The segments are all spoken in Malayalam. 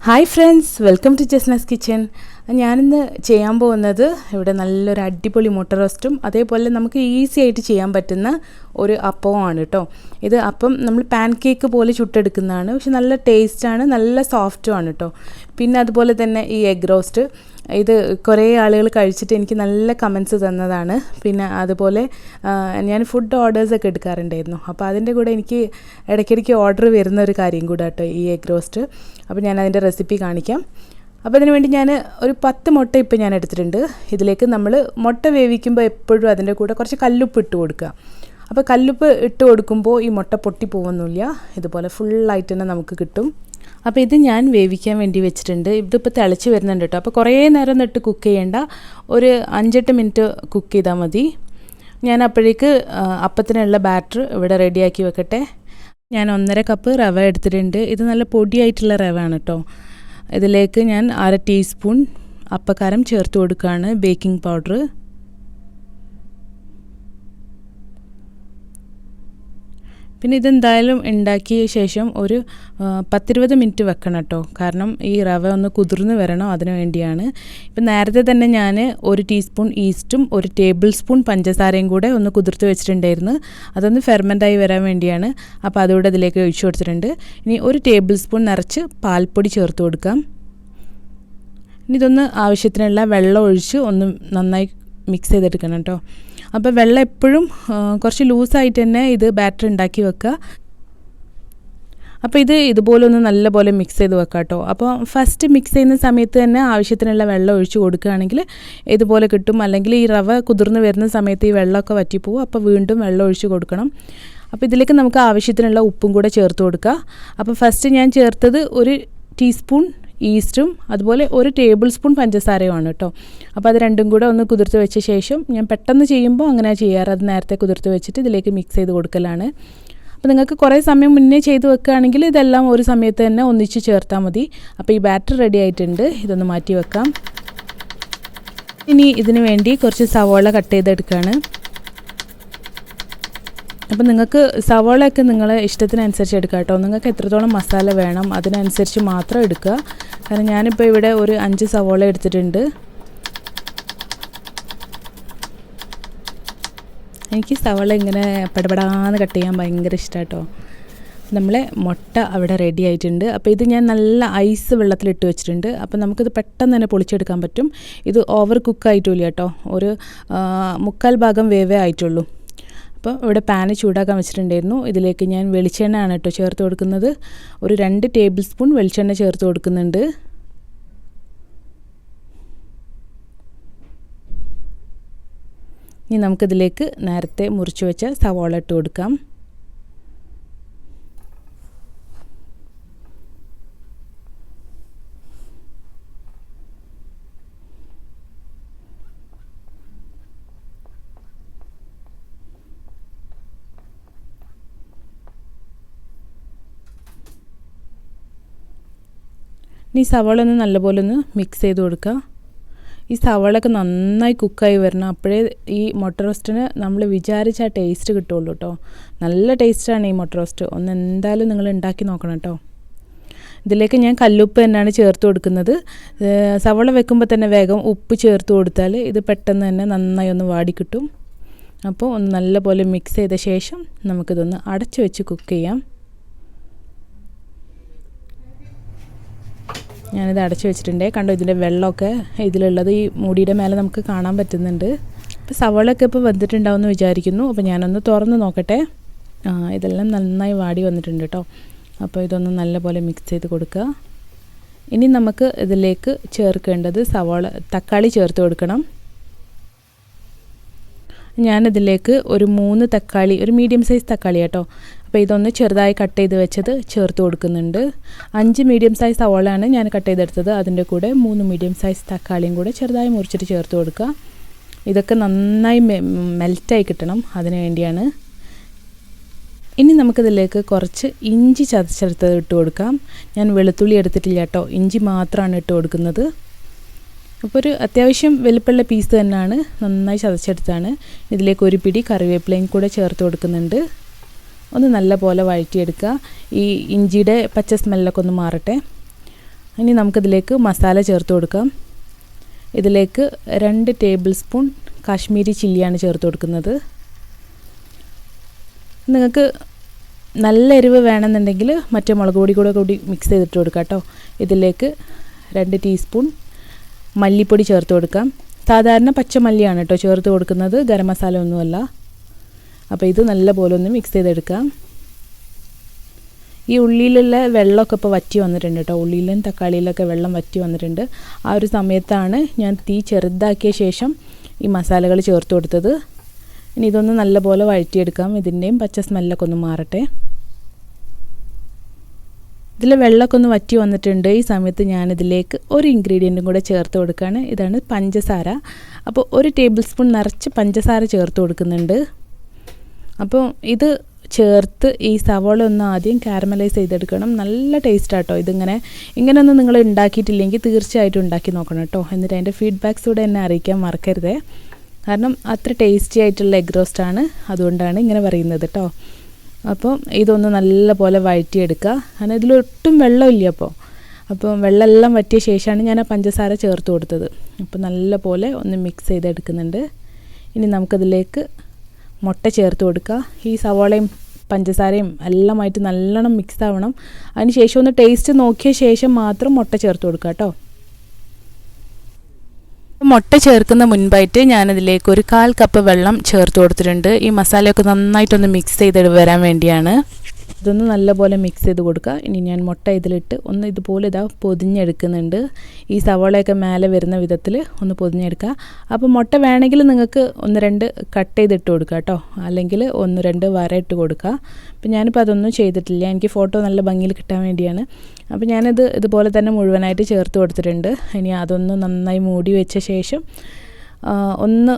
Hi friends, welcome to Jasna's kitchen. ഞാനിന്ന് ചെയ്യാൻ പോകുന്നത് ഇവിടെ നല്ലൊരു അടിപൊളി മുട്ട റോസ്റ്റും അതേപോലെ നമുക്ക് ഈസി ആയിട്ട് ചെയ്യാൻ പറ്റുന്ന ഒരു അപ്പവുമാണ് കേട്ടോ. ഇത് അപ്പം നമ്മൾ പാൻ കേക്ക് പോലെ ചുട്ടെടുക്കുന്നതാണ്, പക്ഷെ നല്ല ടേസ്റ്റാണ്, നല്ല സോഫ്റ്റുമാണ് കേട്ടോ. പിന്നെ അതുപോലെ തന്നെ ഈ എഗ് റോസ്റ്റ്, ഇത് കുറേ ആളുകൾ കഴിച്ചിട്ട് എനിക്ക് നല്ല കമൻസ് തന്നതാണ്. പിന്നെ അതുപോലെ ഞാൻ ഫുഡ് ഓർഡേഴ്സൊക്കെ എടുക്കാറുണ്ടായിരുന്നു, അപ്പോൾ അതിൻ്റെ കൂടെ എനിക്ക് ഇടയ്ക്കിടയ്ക്ക് ഓർഡർ വരുന്ന ഒരു കാര്യം കൂടെ കേട്ടോ ഈ എഗ് റോസ്റ്റ്. അപ്പോൾ ഞാൻ അതിൻ്റെ റെസിപ്പി കാണിക്കാം. അപ്പോൾ അതിന് വേണ്ടി ഞാൻ ഒരു 10 മുട്ട ഇപ്പോൾ ഞാൻ എടുത്തിട്ടുണ്ട്. ഇതിലേക്ക് നമ്മൾ മുട്ട വേവിക്കുമ്പോൾ എപ്പോഴും അതിൻ്റെ കൂടെ കുറച്ച് കല്ലുപ്പ് ഇട്ട് കൊടുക്കുക. അപ്പോൾ കല്ലുപ്പ് ഇട്ട് കൊടുക്കുമ്പോൾ ഈ മുട്ട പൊട്ടി പോകുന്നില്ല, ഇതുപോലെ ഫുള്ളായിട്ട് തന്നെ നമുക്ക് കിട്ടും. അപ്പോൾ ഇത് ഞാൻ വേവിക്കാൻ വേണ്ടി വെച്ചിട്ടുണ്ട്. ഇതിപ്പോൾ തിളച്ച് വരുന്നുണ്ട് കേട്ടോ. അപ്പോൾ കുറേ നേരം തൊട്ട് കുക്ക് ചെയ്യേണ്ട, ഒരു 5-8 മിനിറ്റ് കുക്ക് ചെയ്താൽ മതി. ഞാൻ അപ്പോഴേക്ക് അപ്പത്തിനുള്ള ബാറ്റർ ഇവിടെ റെഡിയാക്കി വെക്കട്ടെ. ഞാൻ 1.5 കപ്പ് റവ എടുത്തിട്ടുണ്ട്. ഇത് നല്ല പൊടിയായിട്ടുള്ള റവ ആണ് കേട്ടോ. ഇതിലേക്ക് ഞാൻ 1/2 ടീസ്പൂൺ അപ്പക്കാരം ചേർത്ത് കൊടുക്കുകയാണ്, ബേക്കിംഗ് പൗഡർ. പിന്നെ ഇതെന്തായാലും ഉണ്ടാക്കിയ ശേഷം ഒരു 10-20 മിനിറ്റ് വെക്കണം കേട്ടോ, കാരണം ഈ റവ ഒന്ന് കുതിർന്ന് വരണം, അതിന് വേണ്ടിയാണ്. ഇപ്പം നേരത്തെ തന്നെ ഞാൻ 1 ടീസ്പൂൺ ഈസ്റ്റും 1 ടേബിൾ സ്പൂൺ പഞ്ചസാരയും കൂടെ ഒന്ന് കുതിർത്ത് വെച്ചിട്ടുണ്ടായിരുന്നു. അതൊന്ന് ഫെർമെൻ്റായി വരാൻ വേണ്ടിയാണ്. അപ്പോൾ അതുകൂടെ ഇതിലേക്ക് ഒഴിച്ചു കൊടുത്തിട്ടുണ്ട്. ഇനി 1 ടേബിൾ സ്പൂൺ നിറച്ച് പാൽപ്പൊടി ചേർത്ത് കൊടുക്കാം. ഇനി ഇതൊന്ന് ആവശ്യത്തിനുള്ള വെള്ളം ഒഴിച്ച് ഒന്ന് നന്നായി മിക്സ് ചെയ്തെടുക്കണം കേട്ടോ. അപ്പോൾ വെള്ളം എപ്പോഴും കുറച്ച് ലൂസായിട്ട് തന്നെ ഇത് ബാറ്റർ ഉണ്ടാക്കി വെക്കുക. അപ്പോൾ ഇത് ഇതുപോലെ ഒന്ന് നല്ലപോലെ മിക്സ് ചെയ്ത് വെക്കാം കേട്ടോ. അപ്പോൾ ഫസ്റ്റ് മിക്സ് ചെയ്യുന്ന സമയത്ത് തന്നെ ആവശ്യത്തിനുള്ള വെള്ളം ഒഴിച്ച് കൊടുക്കുകയാണെങ്കിൽ ഇതുപോലെ കിട്ടും. അല്ലെങ്കിൽ ഈ റവ കുതിർന്ന് വരുന്ന സമയത്ത് ഈ വെള്ളമൊക്കെ വറ്റിപ്പോവും, അപ്പോൾ വീണ്ടും വെള്ളം ഒഴിച്ച് കൊടുക്കണം. അപ്പോൾ ഇതിലേക്ക് നമുക്ക് ആവശ്യത്തിനുള്ള ഉപ്പും കൂടെ ചേർത്ത് കൊടുക്കുക. അപ്പോൾ ഫസ്റ്റ് ഞാൻ ചേർത്തത് 1 ടീസ്പൂൺ ഈസ്റ്റും അതുപോലെ 1 ടേബിൾ സ്പൂൺ പഞ്ചസാരയുമാണ് കേട്ടോ. അപ്പോൾ അത് രണ്ടും കൂടെ ഒന്ന് കുതിർത്ത് വെച്ച ശേഷം, ഞാൻ പെട്ടെന്ന് ചെയ്യുമ്പോൾ അങ്ങനെ ചെയ്യാറ്, അത് നേരത്തെ കുതിർത്ത് വെച്ചിട്ട് ഇതിലേക്ക് മിക്സ് ചെയ്ത് കൊടുക്കലാണ്. അപ്പോൾ നിങ്ങൾക്ക് കുറേ സമയം മുന്നേ ചെയ്ത് വെക്കുകയാണെങ്കിൽ ഇതെല്ലാം ഒരു സമയത്ത് തന്നെ ഒന്നിച്ച് ചേർത്താൽ മതി. അപ്പോൾ ഈ ബാറ്റർ റെഡി ആയിട്ടുണ്ട്, ഇതൊന്ന് മാറ്റി വെക്കാം. ഇനി ഇതിന് വേണ്ടി കുറച്ച് സവോള കട്ട് ചെയ്തെടുക്കുകയാണ്. അപ്പോൾ നിങ്ങൾക്ക് സവോളയൊക്കെ നിങ്ങളെ ഇഷ്ടത്തിനനുസരിച്ച് എടുക്കുക കേട്ടോ. നിങ്ങൾക്ക് എത്രത്തോളം മസാല വേണം അതിനനുസരിച്ച് മാത്രം എടുക്കുക. കാരണം ഞാനിപ്പോൾ ഇവിടെ ഒരു 5 സവോള എടുത്തിട്ടുണ്ട്. എനിക്ക് സവോള ഇങ്ങനെ പടപടാന്ന് കട്ട് ചെയ്യാൻ ഭയങ്കര ഇഷ്ടമാണ് കേട്ടോ. നമ്മളെ മുട്ട അവിടെ റെഡി ആയിട്ടുണ്ട്. അപ്പോൾ ഇത് ഞാൻ നല്ല ഐസ് വെള്ളത്തിലിട്ട് വെച്ചിട്ടുണ്ട്. അപ്പോൾ നമുക്കിത് പെട്ടെന്ന് തന്നെ പൊളിച്ചെടുക്കാൻ പറ്റും. ഇത് ഓവർ കുക്കായിട്ടില്ല കേട്ടോ, ഒരു 3/4 ഭാഗം വേവേ ആയിട്ടുള്ളൂ. അപ്പോൾ ഇവിടെ പാന് ചൂടാക്കാൻ വെച്ചിട്ടുണ്ടായിരുന്നു. ഇതിലേക്ക് ഞാൻ വെളിച്ചെണ്ണയാണ് കേട്ടോ ചേർത്ത് കൊടുക്കുന്നത്. ഒരു 2 ടേബിൾ സ്പൂൺ വെളിച്ചെണ്ണ ചേർത്ത് കൊടുക്കുന്നുണ്ട്. ഇനി നമുക്കിതിലേക്ക് നേരത്തെ മുറിച്ച് വെച്ച സവാള ഇട്ട് കൊടുക്കാം. ഇനി സവാള ഒന്ന് നല്ലപോലെ ഒന്ന് മിക്സ് ചെയ്ത് കൊടുക്കുക. ഈ സവാളയൊക്കെ നന്നായി കുക്കായി വരണം, അപ്പോഴേ ഈ മുട്ട റോസ്റ്റിന് നമ്മൾ വിചാരിച്ച ആ ടേസ്റ്റ് കിട്ടുള്ളൂ കേട്ടോ. നല്ല ടേസ്റ്റാണ് ഈ മുട്ട റോസ്റ്റ്, ഒന്ന് എന്തായാലും നിങ്ങൾ ഉണ്ടാക്കി നോക്കണം കേട്ടോ. ഇതിലേക്ക് ഞാൻ കല്ലുപ്പ് തന്നെയാണ് ചേർത്ത് കൊടുക്കുന്നത്. സവാള വെക്കുമ്പോൾ തന്നെ വേഗം ഉപ്പ് ചേർത്ത് കൊടുത്താൽ ഇത് പെട്ടെന്ന് തന്നെ നന്നായി ഒന്ന് വാടിക്കിട്ടും. അപ്പോൾ ഒന്ന് നല്ലപോലെ മിക്സ് ചെയ്ത ശേഷം നമുക്കിതൊന്ന് അടച്ചു വെച്ച് കുക്ക് ചെയ്യാം. ഞാനിത് അടച്ചു വെച്ചിട്ടുണ്ട്. കണ്ടോ, ഇതിൻ്റെ വെള്ളമൊക്കെ ഇതിലുള്ളത് ഈ മൂടിയുടെ മേലെ നമുക്ക് കാണാൻ പറ്റുന്നുണ്ട്. അപ്പോൾ സവാളയൊക്കെ ഇപ്പോൾ വെന്തിട്ടുണ്ടാവും എന്ന് വിചാരിക്കുന്നു. അപ്പോൾ ഞാനൊന്ന് തുറന്ന് നോക്കട്ടെ. ഇതെല്ലാം നന്നായി വാടി വന്നിട്ടുണ്ട് കേട്ടോ. അപ്പോൾ ഇതൊന്ന് നല്ലപോലെ മിക്സ് ചെയ്ത് കൊടുക്കുക. ഇനി നമുക്ക് ഇതിലേക്ക് ചേർക്കേണ്ടത് തക്കാളി ചേർത്ത് കൊടുക്കണം. ഞാനിതിലേക്ക് ഒരു 3 തക്കാളി, ഒരു മീഡിയം സൈസ് തക്കാളി കേട്ടോ. അപ്പോൾ ഇതൊന്ന് ചെറുതായി കട്ട് ചെയ്ത് വെച്ചത് ചേർത്ത് കൊടുക്കുന്നുണ്ട്. 5 മീഡിയം സൈസ് സവാളയാണ് ഞാൻ കട്ട് ചെയ്തെടുത്തത്. അതിൻ്റെ കൂടെ 3 മീഡിയം സൈസ് തക്കാളിയും കൂടെ ചെറുതായി മുറിച്ചിട്ട് ചേർത്ത് കൊടുക്കുക. ഇതൊക്കെ നന്നായി മെൽറ്റായി കിട്ടണം, അതിന് വേണ്ടിയാണ്. ഇനി നമുക്കിതിലേക്ക് കുറച്ച് ഇഞ്ചി ചതച്ചെടുത്തത് ഇട്ട് കൊടുക്കാം. ഞാൻ വെളുത്തുള്ളി എടുത്തിട്ടില്ല കേട്ടോ, ഇഞ്ചി മാത്രമാണ് ഇട്ട് കൊടുക്കുന്നത്. അപ്പോൾ ഒരു അത്യാവശ്യം വലിപ്പമുള്ള പീസ് തന്നെയാണ്, നന്നായി ചതച്ചെടുത്താണ്. ഇതിലേക്ക് 1 പിടി കറിവേപ്പിലയും കൂടെ ചേർത്ത് കൊടുക്കുന്നുണ്ട്. ഒന്ന് നല്ല പോലെ വഴറ്റിയെടുക്കുക. ഈ ഇഞ്ചിയുടെ പച്ച സ്മെല്ലൊക്കെ ഒന്ന് മാറട്ടെ. ഇനി നമുക്കിതിലേക്ക് മസാല ചേർത്ത് കൊടുക്കാം. ഇതിലേക്ക് 2 ടേബിൾ സ്പൂൺ കാശ്മീരി ചില്ലിയാണ് ചേർത്ത് കൊടുക്കുന്നത്. നിങ്ങൾക്ക് നല്ല എരിവ് വേണമെന്നുണ്ടെങ്കിൽ മറ്റേ മുളക് പൊടി കൂടി മിക്സ് ചെയ്തിട്ട് കൊടുക്കാം കേട്ടോ. ഇതിലേക്ക് 2 ടീസ്പൂൺ മല്ലിപ്പൊടി ചേർത്ത് കൊടുക്കാം. സാധാരണ പച്ചമല്ലിയാണ് കേട്ടോ ചേർത്ത് കൊടുക്കുന്നത്, ഗരം മസാല ഒന്നുമല്ല. അപ്പോൾ ഇത് നല്ലപോലെ ഒന്ന് മിക്സ് ചെയ്തെടുക്കാം. ഈ ഉള്ളിയിലുള്ള വെള്ളമൊക്കെ ഇപ്പോൾ വറ്റി വന്നിട്ടുണ്ട് കേട്ടോ. ഉള്ളിയിലും തക്കാളിയിലൊക്കെ വെള്ളം വറ്റി വന്നിട്ടുണ്ട്. ആ ഒരു സമയത്താണ് ഞാൻ തീ ചെറുതാക്കിയ ശേഷം ഈ മസാലകൾ ചേർത്ത് കൊടുത്തത്. ഇനി ഇതൊന്ന് നല്ലപോലെ വഴറ്റിയെടുക്കാം. ഇതിൻ്റെയും പച്ച സ്മെല്ലൊക്കെ ഒന്ന് മാറട്ടെ. ഇതിൽ വെള്ളമൊക്കെ ഒന്ന് വറ്റി വന്നിട്ടുണ്ട്. ഈ സമയത്ത് ഞാനിതിലേക്ക് ഒരു ഇൻഗ്രീഡിയൻറ്റും കൂടെ ചേർത്ത് കൊടുക്കുകയാണ്. ഇതാണ് പഞ്ചസാര. അപ്പോൾ 1 ടേബിൾ സ്പൂൺ നിറച്ച് പഞ്ചസാര ചേർത്ത് കൊടുക്കുന്നുണ്ട്. അപ്പോൾ ഇത് ചേർത്ത് ഈ സവോള ഒന്ന് ആദ്യം കാരമലൈസ് ചെയ്തെടുക്കണം. നല്ല ടേസ്റ്റാട്ടോ ഇങ്ങനെയൊന്നും നിങ്ങൾ ഉണ്ടാക്കിയിട്ടില്ലെങ്കിൽ തീർച്ചയായിട്ടും ഉണ്ടാക്കി നോക്കണം കേട്ടോ. എന്നിട്ട് അതിൻ്റെ ഫീഡ്ബാക്ക്സ് കൂടെ എന്നെ അറിയിക്കാൻ മറക്കരുതേ. കാരണം അത്ര ടേസ്റ്റി ആയിട്ടുള്ള എഗ് റോസ്റ്റാണ്, അതുകൊണ്ടാണ് ഇങ്ങനെ പറയുന്നത് കേട്ടോ. അപ്പോൾ ഇതൊന്ന് നല്ല പോലെ വഴറ്റിയെടുക്കുക. കാരണം ഇതിലൊട്ടും വെള്ളമില്ല. അപ്പോൾ വെള്ളമെല്ലാം വറ്റിയ ശേഷമാണ് ഞാൻ ആ പഞ്ചസാര ചേർത്ത് കൊടുത്തത്. അപ്പോൾ നല്ല പോലെ ഒന്ന് മിക്സ് ചെയ്തെടുക്കുന്നുണ്ട്. ഇനി നമുക്കതിലേക്ക് മുട്ട ചേർത്ത് കൊടുക്കുക. ഈ സവോളയും പഞ്ചസാരയും എല്ലാമായിട്ട് നല്ലോണം മിക്സ് ആവണം. അതിന് ശേഷം ഒന്ന് ടേസ്റ്റ് നോക്കിയ ശേഷം മാത്രം മുട്ട ചേർത്ത് കൊടുക്കുക കേട്ടോ. മുട്ട ചേർക്കുന്ന മുൻപായിട്ട് ഞാനതിലേക്ക് ഒരു 1/4 കപ്പ് വെള്ളം ചേർത്ത് കൊടുത്തിട്ടുണ്ട്. ഈ മസാലയൊക്കെ നന്നായിട്ടൊന്ന് മിക്സ് ചെയ്ത് വരാൻ വേണ്ടിയാണ്. ഇതൊന്ന് നല്ലപോലെ മിക്സ് ചെയ്ത് കൊടുക്കുക. ഇനി ഞാൻ മുട്ട ഇതിലിട്ട് ഒന്ന് ഇതുപോലെ പൊതിഞ്ഞെടുക്കുന്നുണ്ട്. ഈ സവോളയൊക്കെ മേലെ വരുന്ന വിധത്തിൽ ഒന്ന് പൊതിഞ്ഞെടുക്കുക. അപ്പോൾ മുട്ട വേണമെങ്കിൽ നിങ്ങൾക്ക് 1-2 കട്ട് ചെയ്തിട്ട് കൊടുക്കുക കേട്ടോ, അല്ലെങ്കിൽ 1-2 വര ഇട്ട് കൊടുക്കുക. അപ്പോൾ ഞാനിപ്പോൾ അതൊന്നും ചെയ്തിട്ടില്ല, എനിക്ക് ഫോട്ടോ നല്ല ഭംഗിയിൽ കിട്ടാൻ വേണ്ടിയാണ്. അപ്പോൾ ഞാനിത് ഇതുപോലെ തന്നെ മുഴുവനായിട്ട് ചേർത്ത് കൊടുത്തിട്ടുണ്ട്. ഇനി അതൊന്ന് നന്നായി മൂടി വെച്ച ശേഷം ഒന്ന്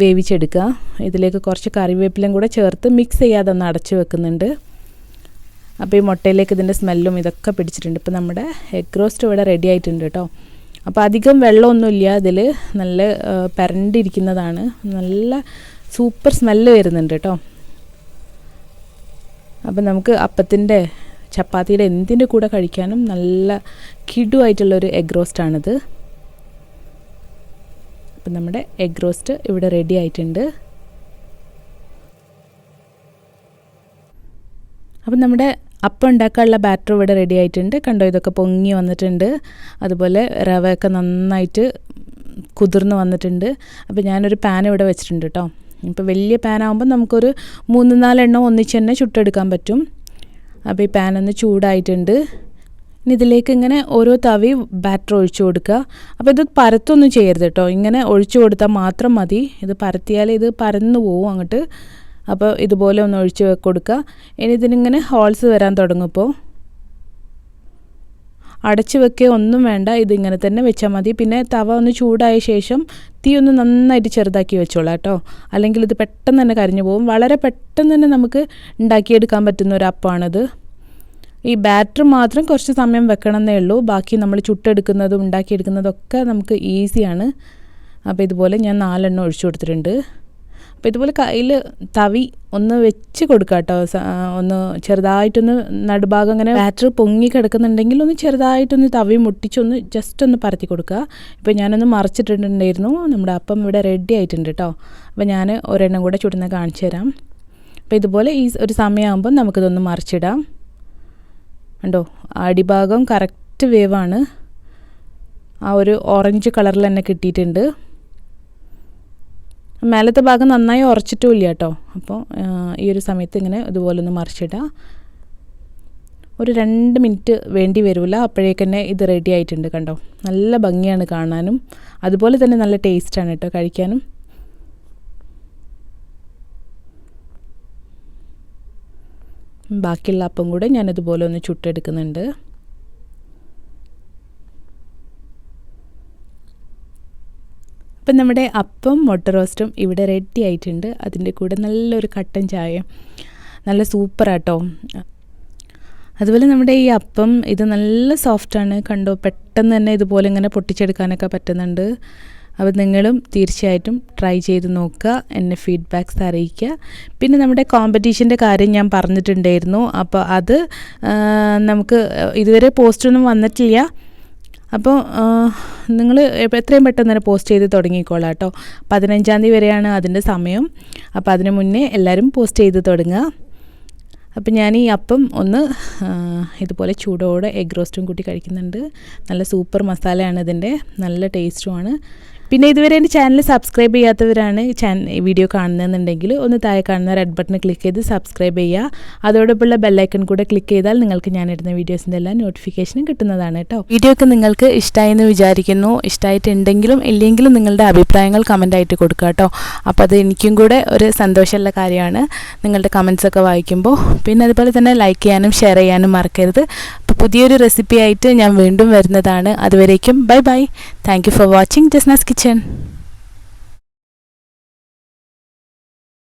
വേവിച്ചെടുക്കുക. ഇതിലേക്ക് കുറച്ച് കറിവേപ്പിലയും കൂടെ ചേർത്ത് മിക്സ് ചെയ്യാതെ ഒന്ന് അടച്ചു വെക്കുന്നുണ്ട്. അപ്പോൾ ഈ മുട്ടയിലേക്ക് ഇതിൻ്റെ സ്മെല്ലും ഇതൊക്കെ പിടിച്ചിട്ടുണ്ട്. ഇപ്പോൾ നമ്മുടെ എഗ് റോസ്റ്റ് ഇവിടെ റെഡി ആയിട്ടുണ്ട് കേട്ടോ. അപ്പോൾ അധികം വെള്ളമൊന്നുമില്ല ഇതിൽ, നല്ല പരണ്ടിരിക്കുന്നതാണ്. നല്ല സൂപ്പർ സ്മെല്ല് വരുന്നുണ്ട് കേട്ടോ. അപ്പോൾ നമുക്ക് അപ്പത്തിൻ്റെ ചപ്പാത്തിയുടെ എന്തിൻ്റെ കൂടെ കഴിക്കാനും നല്ല കിടുവായിട്ടുള്ളൊരു എഗ് റോസ്റ്റാണിത്. അപ്പം നമ്മുടെ എഗ് റോസ്റ്റ് ഇവിടെ റെഡി ആയിട്ടുണ്ട്. അപ്പം നമ്മുടെ അപ്പം ഉണ്ടാക്കാനുള്ള ബാറ്റർ ഇവിടെ റെഡി ആയിട്ടുണ്ട്. കണ്ടോ, ഇതൊക്കെ പൊങ്ങി വന്നിട്ടുണ്ട്. അതുപോലെ റവയൊക്കെ നന്നായിട്ട് കുതിർന്ന് വന്നിട്ടുണ്ട്. അപ്പോൾ ഞാനൊരു പാൻ ഇവിടെ വെച്ചിട്ടുണ്ട് കേട്ടോ. ഇപ്പോൾ വലിയ പാനാകുമ്പോൾ നമുക്കൊരു 3-4 എണ്ണം ഒന്നിച്ച് തന്നെ ചുട്ടെടുക്കാൻ പറ്റും. അപ്പോൾ ഈ പാൻ ഒന്ന് ചൂടായിട്ടുണ്ട്. ഇനി ഇതിലേക്ക് ഇങ്ങനെ ഓരോ തവി ബാറ്റർ ഒഴിച്ചു കൊടുക്കുക. അപ്പോൾ ഇത് പരത്തൊന്നും ചെയ്യരുത് കേട്ടോ, ഇങ്ങനെ ഒഴിച്ചു കൊടുത്താൽ മാത്രം മതി. ഇത് പരത്തിയാൽ ഇത് പരന്നു പോവും അങ്ങോട്ട്. അപ്പോൾ ഇതുപോലെ ഒന്ന് ഒഴിച്ച് കൊടുക്കുക. ഇനി ഇതിനിങ്ങനെ ഹോൾസ് വരാൻ തുടങ്ങുമ്പോൾ അടച്ച് വെക്കുക ഒന്നും വേണ്ട, ഇതിങ്ങനെ തന്നെ വെച്ചാൽ മതി. പിന്നെ തവ ഒന്ന് ചൂടായ ശേഷം തീ ഒന്ന് നന്നായിട്ട് ചെറുതാക്കി വെച്ചോളാം കേട്ടോ, അല്ലെങ്കിൽ ഇത് പെട്ടെന്ന് തന്നെ കരിഞ്ഞു പോകും. വളരെ പെട്ടെന്ന് തന്നെ നമുക്ക് ഉണ്ടാക്കിയെടുക്കാൻ പറ്റുന്ന ഒരു അപ്പമാണിത്. ഈ ബാറ്റർ മാത്രം കുറച്ച് സമയം വെക്കണമെന്നേ ഉള്ളൂ, ബാക്കി നമ്മൾ ചുട്ടെടുക്കുന്നതും ഉണ്ടാക്കിയെടുക്കുന്നതൊക്കെ നമുക്ക് ഈസിയാണ്. അപ്പോൾ ഇതുപോലെ ഞാൻ 4 എണ്ണം ഒഴിച്ചു കൊടുത്തിട്ടുണ്ട്. അപ്പോൾ ഇതുപോലെ കയ്യിൽ തവി ഒന്ന് വെച്ച് കൊടുക്കുക കേട്ടോ. ഒന്ന് ചെറുതായിട്ടൊന്ന് നടുഭാഗം അങ്ങനെ ബാറ്റർ പൊങ്ങി കിടക്കുന്നുണ്ടെങ്കിൽ ഒന്ന് ചെറുതായിട്ടൊന്ന് തവി മുട്ടിച്ചൊന്ന് ജസ്റ്റ് ഒന്ന് പരത്തി കൊടുക്കുക. ഇപ്പോൾ ഞാനൊന്ന് മറിച്ചിട്ടുണ്ടായിരുന്നു. നമ്മുടെ അപ്പം ഇവിടെ റെഡി ആയിട്ടുണ്ട് കേട്ടോ. അപ്പോൾ ഞാൻ ഒരെണ്ണം കൂടെ ചുടുന്ന കാണിച്ചു തരാം. അപ്പോൾ ഇതുപോലെ ഈ ഒരു സമയമാകുമ്പോൾ നമുക്കിതൊന്ന് മറിച്ചിടാം. കണ്ടോ, അടിഭാഗം കറക്റ്റ് വേവാണ്. ആ ഒരു ഓറഞ്ച് കളറിൽ തന്നെ കിട്ടിയിട്ടുണ്ട്. മേലത്തെ ഭാഗം നന്നായി ഉറച്ചിട്ടും ഇല്ല കേട്ടോ. അപ്പോൾ ഈ ഒരു സമയത്ത് ഇങ്ങനെ ഇതുപോലെ ഒന്ന് മറിച്ചിടുക. ഒരു 2 മിനിറ്റ് വേണ്ടി വരില്ല, അപ്പോഴേക്കന്നെ ഇത് റെഡി ആയിട്ടുണ്ട്. കണ്ടോ, നല്ല ഭംഗിയാണ് കാണാനും, അതുപോലെ തന്നെ നല്ല ടേസ്റ്റാണ് കേട്ടോ കഴിക്കാനും. ബാക്കിയുള്ള അപ്പം കൂടെ ഞാനിതുപോലെ ഒന്ന് ചുട്ടെടുക്കുന്നുണ്ട്. അപ്പം നമ്മുടെ അപ്പം മുട്ട റോസ്റ്റും ഇവിടെ റെഡി ആയിട്ടുണ്ട്. അതിൻ്റെ കൂടെ നല്ലൊരു കട്ടൻ ചായ, നല്ല സൂപ്പറാട്ടോ. അതുപോലെ നമ്മുടെ ഈ അപ്പം ഇത് നല്ല സോഫ്റ്റാണ്. കണ്ടോ, പെട്ടെന്ന് തന്നെ ഇതുപോലെ ഇങ്ങനെ പൊട്ടിച്ചെടുക്കാനൊക്കെ പറ്റുന്നുണ്ട്. അപ്പോൾ നിങ്ങളും തീർച്ചയായിട്ടും ട്രൈ ചെയ്ത് നോക്കുക, എന്നെ ഫീഡ്ബാക്ക്സ് അറിയിക്കുക. പിന്നെ നമ്മുടെ കോമ്പറ്റീഷൻ്റെ കാര്യം ഞാൻ പറഞ്ഞിട്ടുണ്ടായിരുന്നു. അപ്പോൾ അത് നമുക്ക് ഇതുവരെ പോസ്റ്റൊന്നും വന്നിട്ടില്ല. അപ്പോൾ നിങ്ങൾ എത്രയും പെട്ടെന്ന് തന്നെ പോസ്റ്റ് ചെയ്ത് തുടങ്ങിക്കോളാം കേട്ടോ. 15-ാം തീയതി വരെയാണ് അതിൻ്റെ സമയം. അപ്പോൾ അതിന് മുന്നേ എല്ലാവരും പോസ്റ്റ് ചെയ്ത് തുടങ്ങുക. അപ്പം ഞാൻ ഈ അപ്പം ഒന്ന് ഇതുപോലെ ചൂടോടെ എഗ് റോസ്റ്റും കൂട്ടി കഴിക്കുന്നുണ്ട്. നല്ല സൂപ്പർ മസാലയാണ് ഇതിൻ്റെ, നല്ല ടേസ്റ്റുമാണ്. പിന്നെ ഇതുവരെ എൻ്റെ ചാനൽ സബ്സ്ക്രൈബ് ചെയ്യാത്തവരാണ് വീഡിയോ കാണുന്നതെന്നുണ്ടെങ്കിൽ ഒന്ന് താഴെ കാണുന്ന റെഡ് ബട്ടൺ ക്ലിക്ക് ചെയ്ത് സബ്സ്ക്രൈബ് ചെയ്യുക. അതോടൊപ്പമുള്ള ബെല്ലൈക്കൺ കൂടെ ക്ലിക്ക് ചെയ്താൽ നിങ്ങൾക്ക് ഞാൻ ഇടുന്ന വീഡിയോസിൻ്റെ എല്ലാം നോട്ടിഫിക്കേഷനും കിട്ടുന്നതാണ് കേട്ടോ. വീഡിയോ ഒക്കെ നിങ്ങൾക്ക് ഇഷ്ടമായെന്ന് വിചാരിക്കുന്നു. ഇഷ്ടമായിട്ടുണ്ടെങ്കിലും ഇല്ലെങ്കിലും നിങ്ങളുടെ അഭിപ്രായങ്ങൾ കമൻ്റായിട്ട് കൊടുക്കുക കേട്ടോ. അപ്പോൾ അത് എനിക്കും കൂടെ ഒരു സന്തോഷമുള്ള കാര്യമാണ് നിങ്ങളുടെ കമൻസൊക്കെ വായിക്കുമ്പോൾ. പിന്നെ അതുപോലെ തന്നെ ലൈക്ക് ചെയ്യാനും ഷെയർ ചെയ്യാനും മറക്കരുത്. അപ്പോൾ പുതിയൊരു റെസിപ്പി ആയിട്ട് ഞാൻ വീണ്ടും വരുന്നതാണ്. അതുവരേക്കും bye bye. Thank you for watching Jasna's kitchen.